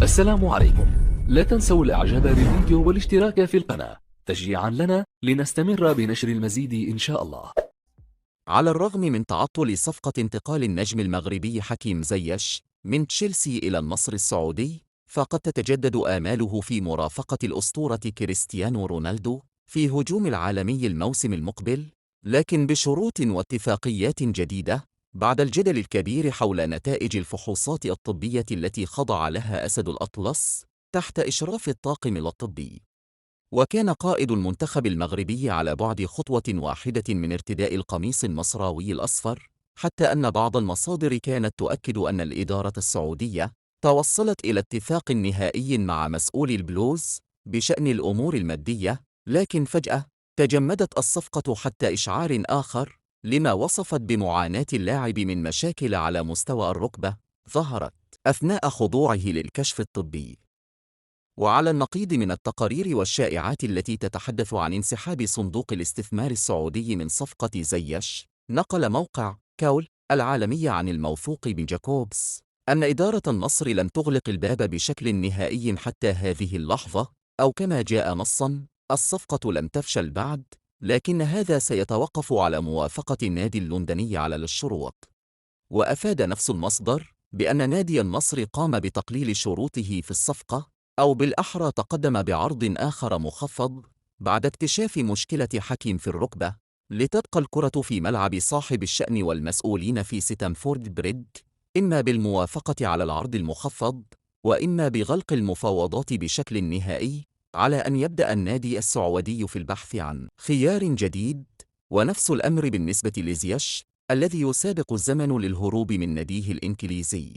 السلام عليكم. لا تنسوا الاعجاب بالفيديو والاشتراك في القناة تشجيعا لنا لنستمر بنشر المزيد إن شاء الله. على الرغم من تعطل صفقة انتقال النجم المغربي حكيم زيش من تشيلسي إلى النصر السعودي، فقد تتجدد آماله في مرافقة الأسطورة كريستيانو رونالدو في هجوم العالمي الموسم المقبل، لكن بشروط واتفاقيات جديدة بعد الجدل الكبير حول نتائج الفحوصات الطبية التي خضع لها أسد الأطلس تحت إشراف الطاقم الطبي. وكان قائد المنتخب المغربي على بعد خطوة واحدة من ارتداء القميص النصراوي الأصفر، حتى أن بعض المصادر كانت تؤكد أن الإدارة السعودية توصلت إلى اتفاق نهائي مع مسؤولي البلوز بشأن الأمور المادية، لكن فجأة تجمدت الصفقة حتى إشعار آخر، لما وصفت بمعاناة اللاعب من مشاكل على مستوى الركبة ظهرت أثناء خضوعه للكشف الطبي. وعلى النقيض من التقارير والشائعات التي تتحدث عن انسحاب صندوق الاستثمار السعودي من صفقة زيش، نقل موقع كول العالمي عن الموثوق بجاكوبس أن إدارة النصر لم تغلق الباب بشكل نهائي حتى هذه اللحظة، أو كما جاء نصاً: الصفقة لم تفشل بعد، لكن هذا سيتوقف على موافقة النادي اللندني على الشروط. وأفاد نفس المصدر بأن نادي النصر قام بتقليل شروطه في الصفقة، أو بالأحرى تقدم بعرض آخر مخفض بعد اكتشاف مشكلة حكيم في الركبة، لتبقى الكرة في ملعب صاحب الشأن والمسؤولين في ستامفورد بريدج، إما بالموافقة على العرض المخفض، وإما بغلق المفاوضات بشكل نهائي، على أن يبدأ النادي السعودي في البحث عن خيار جديد. ونفس الأمر بالنسبة لزيش الذي يسابق الزمن للهروب من ناديه الإنجليزي.